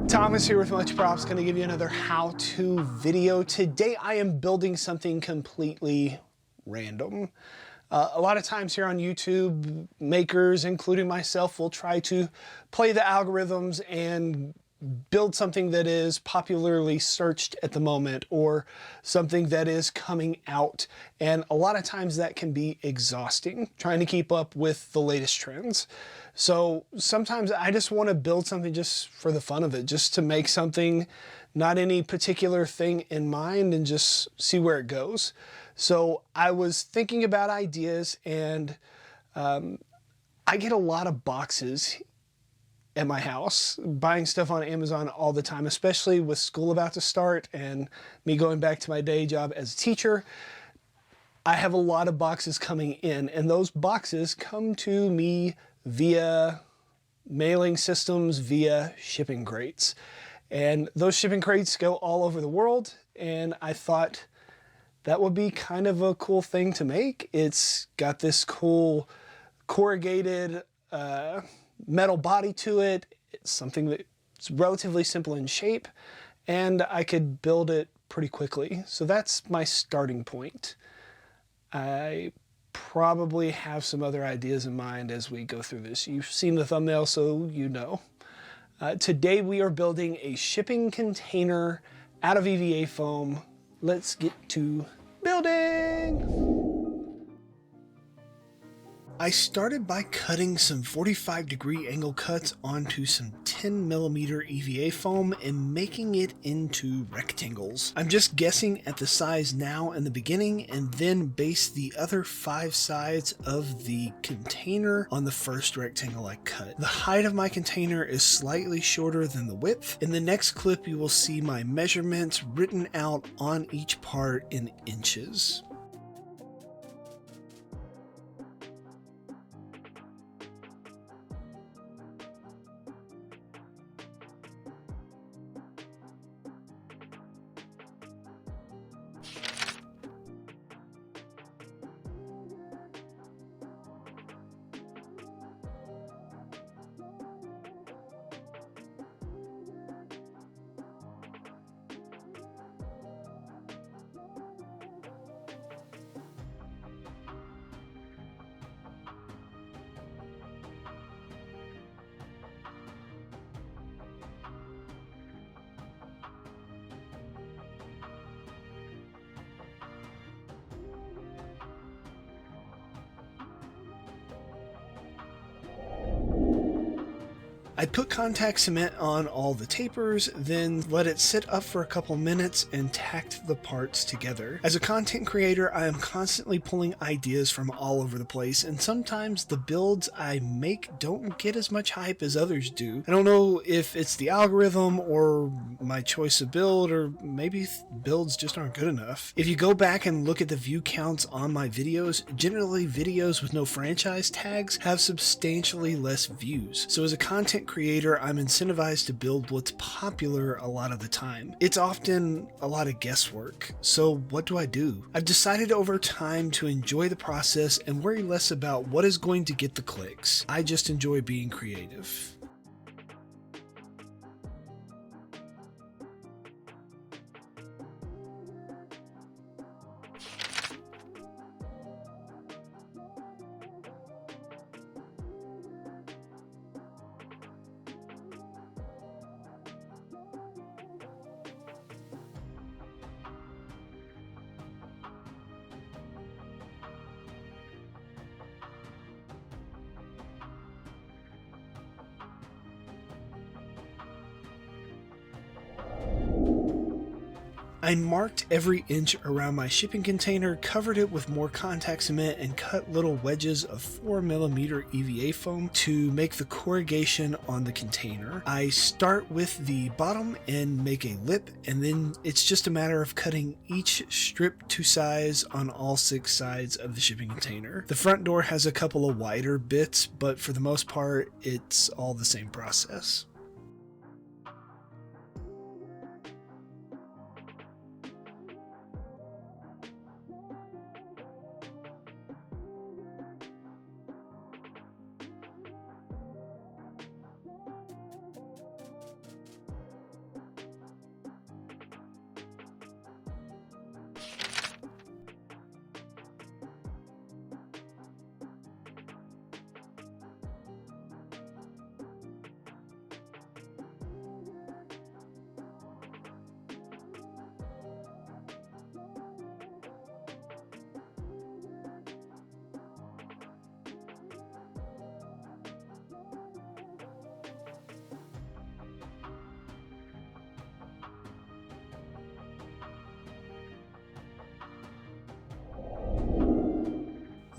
Thomas here with Much Props, going to give you another how-to video. Today I am building something completely random. A lot of times here on YouTube, makers, including myself, will try to play the algorithms and build something that is popularly searched at the moment or something that is coming out. And a lot of times that can be exhausting, trying to keep up with the latest trends. So sometimes I just want to build something just for the fun of it, just to make something, not any particular thing in mind, and just see where it goes. So I was thinking about ideas, and I get a lot of boxes at my house, buying stuff on Amazon all the time, especially with school about to start and me going back to my day job as a teacher. I have a lot of boxes coming in, and those boxes come to me via mailing systems, via shipping crates. And those shipping crates go all over the world, and I thought that would be kind of a cool thing to make. It's got this cool corrugated metal body to it. It's something that's relatively simple in shape, and I could build it pretty quickly. So that's my starting point. I probably have some other ideas in mind as we go through this. You've seen the thumbnail, so you know. Today we are building a shipping container out of EVA foam. Let's get to building. I started by cutting some 45-degree angle cuts onto some 10mm EVA foam and making it into rectangles. I'm just guessing at the size now in the beginning, and then base the other 5 sides of the container on the first rectangle I cut. The height of my container is slightly shorter than the width. In the next clip you will see my measurements written out on each part in inches. I put contact cement on all the tapers, then let it sit up for a couple minutes and tacked the parts together. As a content creator, I am constantly pulling ideas from all over the place, and sometimes the builds I make don't get as much hype as others do. I don't know if it's the algorithm or my choice of build, or maybe builds just aren't good enough. If you go back and look at the view counts on my videos, generally videos with no franchise tags have substantially less views. So as a content creator, I'm incentivized to build what's popular a lot of the time. It's often a lot of guesswork. So what do I do? I've decided over time to enjoy the process and worry less about what is going to get the clicks. I just enjoy being creative. I marked every inch around my shipping container, covered it with more contact cement, and cut little wedges of 4mm EVA foam to make the corrugation on the container. I start with the bottom and make a lip, and then it's just a matter of cutting each strip to size on all 6 sides of the shipping container. The front door has a couple of wider bits, but for the most part, it's all the same process.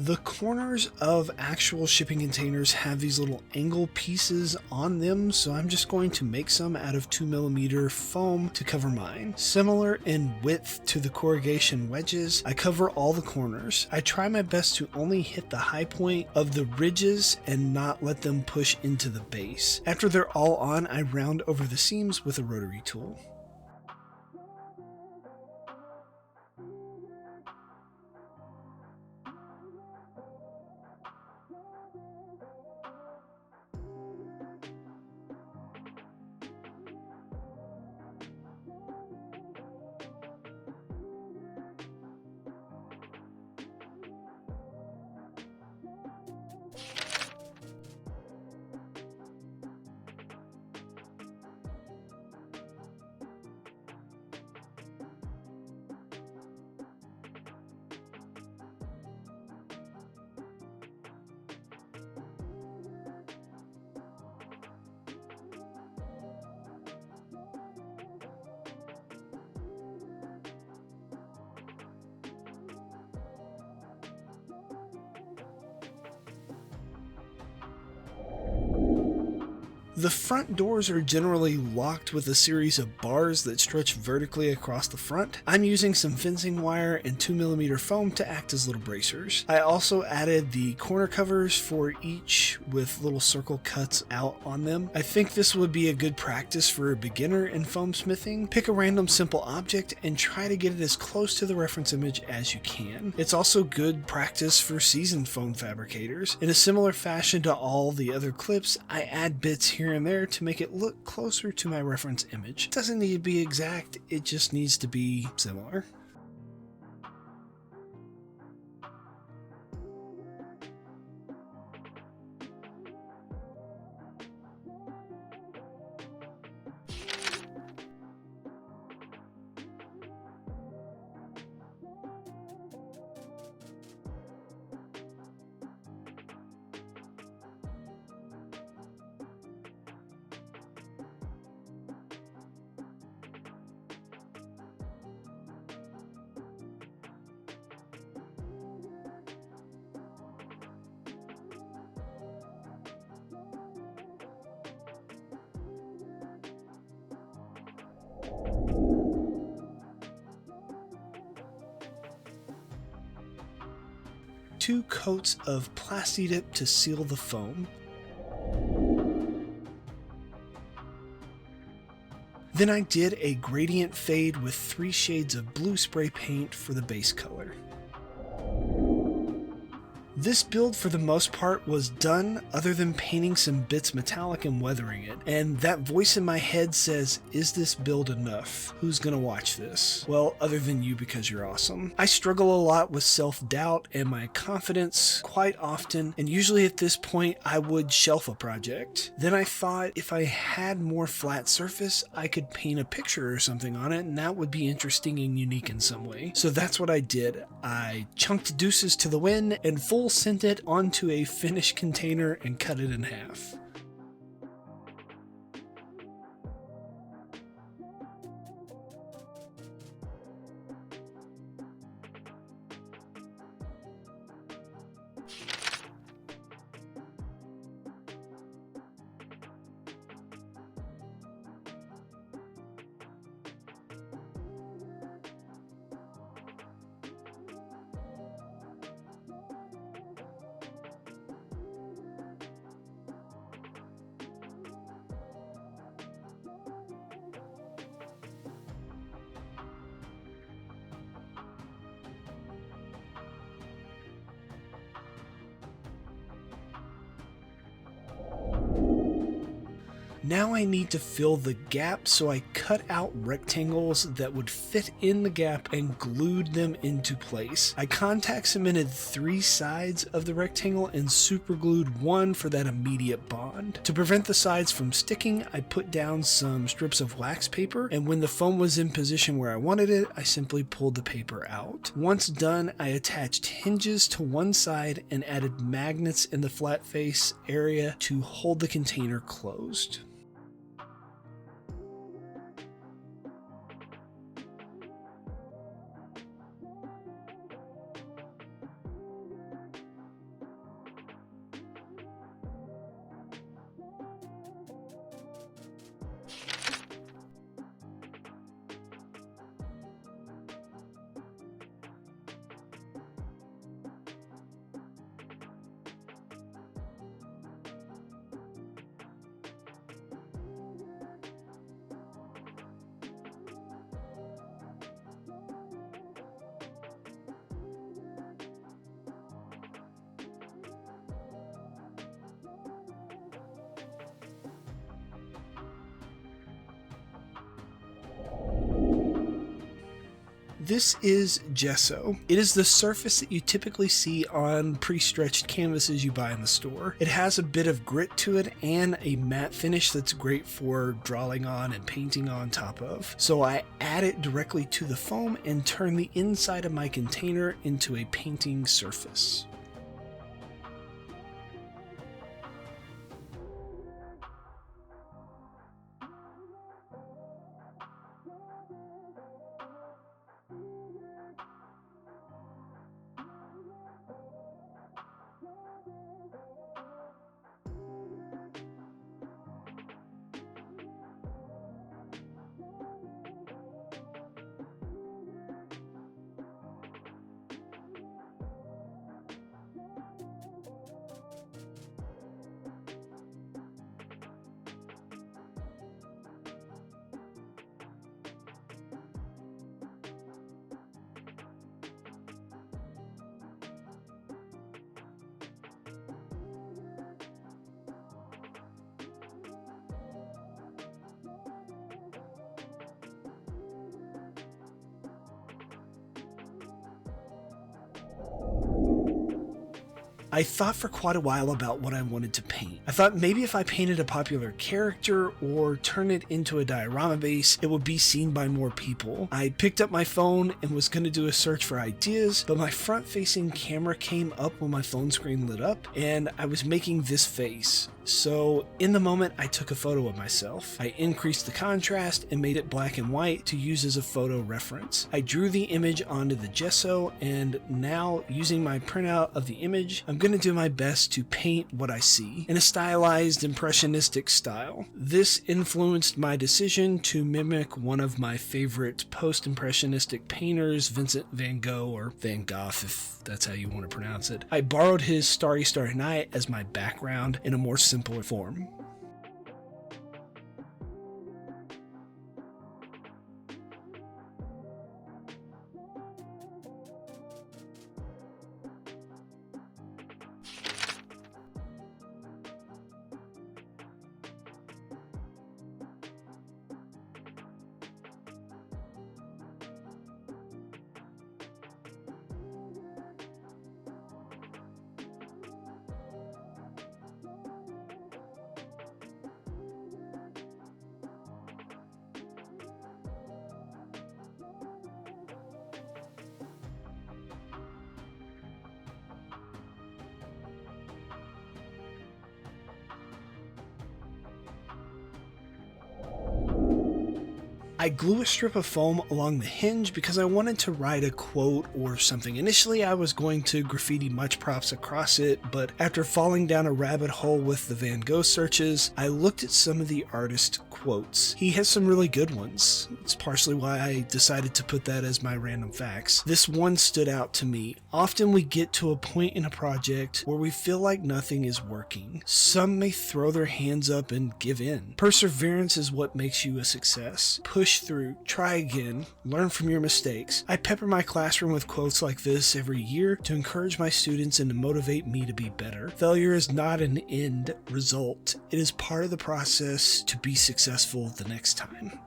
The corners of actual shipping containers have these little angle pieces on them, so I'm just going to make some out of 2mm foam to cover mine. Similar in width to the corrugation wedges, I cover all the corners. I try my best to only hit the high point of the ridges and not let them push into the base. After they're all on, I round over the seams with a rotary tool. The front doors are generally locked with a series of bars that stretch vertically across the front. I'm using some fencing wire and 2mm foam to act as little bracers. I also added the corner covers for each with little circle cuts out on them. I think this would be a good practice for a beginner in foam smithing. Pick a random simple object and try to get it as close to the reference image as you can. It's also good practice for seasoned foam fabricators. In a similar fashion to all the other clips, I add bits here and there to make it look closer to my reference image. It doesn't need to be exact, it just needs to be similar. Two coats of Plasti-Dip to seal the foam. Then I did a gradient fade with 3 shades of blue spray paint for the base color. This build for the most part was done other than painting some bits metallic and weathering it, and that voice in my head says, is this build enough? Who's gonna watch this? Well, other than you, because you're awesome. I struggle a lot with self-doubt and my confidence quite often, and usually at this point I would shelf a project. Then I thought if I had more flat surface, I could paint a picture or something on it, and that would be interesting and unique in some way. So that's what I did. I chunked deuces to the wind and full sent it onto a finished container and cut it in half. Now I need to fill the gap, so I cut out rectangles that would fit in the gap and glued them into place. I contact cemented 3 sides of the rectangle and superglued one for that immediate bond. To prevent the sides from sticking, I put down some strips of wax paper, and when the foam was in position where I wanted it, I simply pulled the paper out. Once done, I attached hinges to one side and added magnets in the flat face area to hold the container closed. This is gesso. It is the surface that you typically see on pre-stretched canvases you buy in the store. It has a bit of grit to it and a matte finish that's great for drawing on and painting on top of. So I add it directly to the foam and turn the inside of my container into a painting surface. I thought for quite a while about what I wanted to paint. I thought maybe if I painted a popular character or turned it into a diorama base, it would be seen by more people. I picked up my phone and was going to do a search for ideas, but my front-facing camera came up when my phone screen lit up, and I was making this face. So in the moment, I took a photo of myself. I increased the contrast and made it black and white to use as a photo reference. I drew the image onto the gesso, and now using my printout of the image, I'm going to do my best to paint what I see in a stylized impressionistic style. This influenced my decision to mimic one of my favorite post-impressionistic painters, Vincent van Gogh, or Van Gogh if that's how you want to pronounce it. I borrowed his Starry Starry Night as my background in a more simpler form. I glue a strip of foam along the hinge because I wanted to write a quote or something. Initially, I was going to graffiti much props across it, but after falling down a rabbit hole with the Van Gogh searches, I looked at some of the artist quotes. He has some really good ones. It's partially why I decided to put that as my random facts. This one stood out to me. Often we get to a point in a project where we feel like nothing is working. Some may throw their hands up and give in. Perseverance is what makes you a success. Push through, try again, learn from your mistakes. I pepper my classroom with quotes like this every year to encourage my students and to motivate me to be better. Failure is not an end result. It is part of the process to be successful the next time.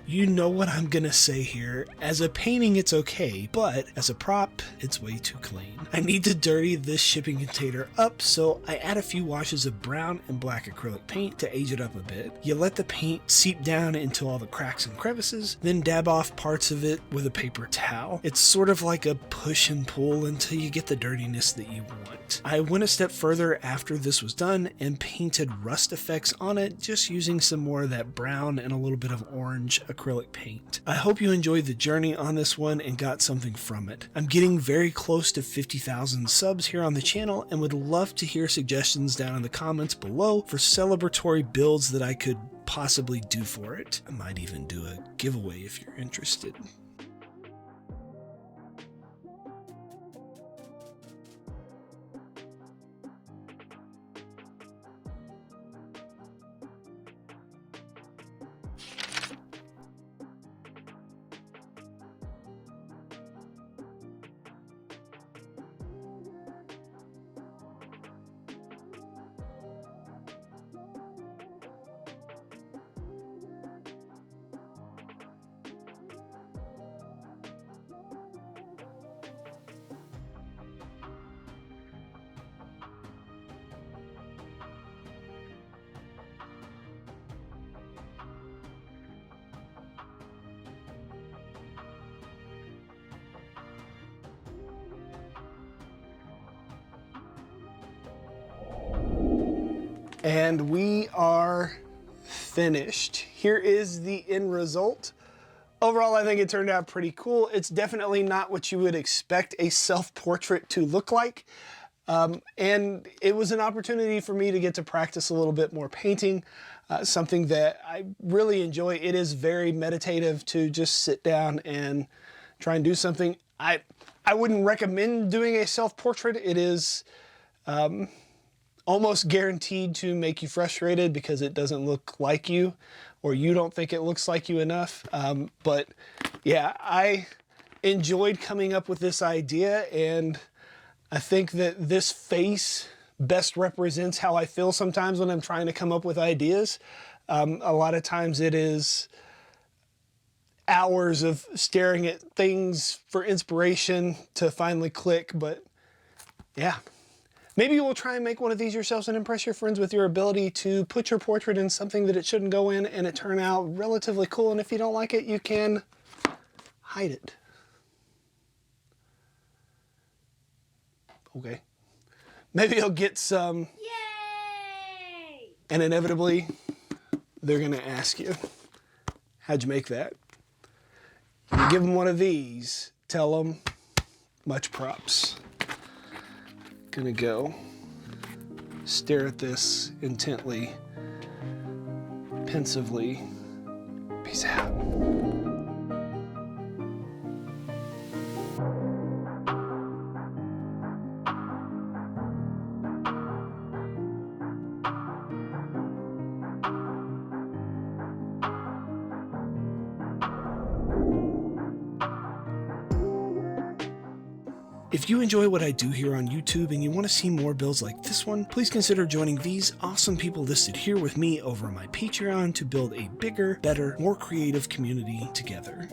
You know what I'm gonna say here. As a painting, it's okay, but as a prop, it's way too clean. I need to dirty this shipping container up, so I add a few washes of brown and black acrylic paint to age it up a bit. You let the paint seep down into all the cracks and crevices, then dab off parts of it with a paper towel. It's sort of like a push and pull until you get the dirtiness that you want. I went a step further after this was done and painted rust effects on it, just using some more of that brown and a little bit of orange acrylic acrylic paint. I hope you enjoyed the journey on this one and got something from it. I'm getting very close to 50,000 subs here on the channel and would love to hear suggestions down in the comments below for celebratory builds that I could possibly do for it. I might even do a giveaway if you're interested. And we are finished. Here is the end result. Overall, I think it turned out pretty cool. It's definitely not what you would expect a self-portrait to look like. And it was an opportunity for me to get to practice a little bit more painting, something that I really enjoy. It is very meditative to just sit down and try and do something. I wouldn't recommend doing a self-portrait. It is almost guaranteed to make you frustrated because it doesn't look like you, or you don't think it looks like you enough. But yeah, I enjoyed coming up with this idea, and I think that this face best represents how I feel sometimes when I'm trying to come up with ideas. A lot of times it is hours of staring at things for inspiration to finally click, but yeah. Maybe you will try and make one of these yourselves and impress your friends with your ability to put your portrait in something that it shouldn't go in and it turn out relatively cool. And if you don't like it, you can hide it. Okay. Maybe you'll get some. Yay! And inevitably, they're going to ask you, how'd you make that? You give them one of these, tell them, much props. Gonna go stare at this intently, pensively. Peace out. If you enjoy what I do here on YouTube and you want to see more builds like this one, please consider joining these awesome people listed here with me over on my Patreon to build a bigger, better, more creative community together.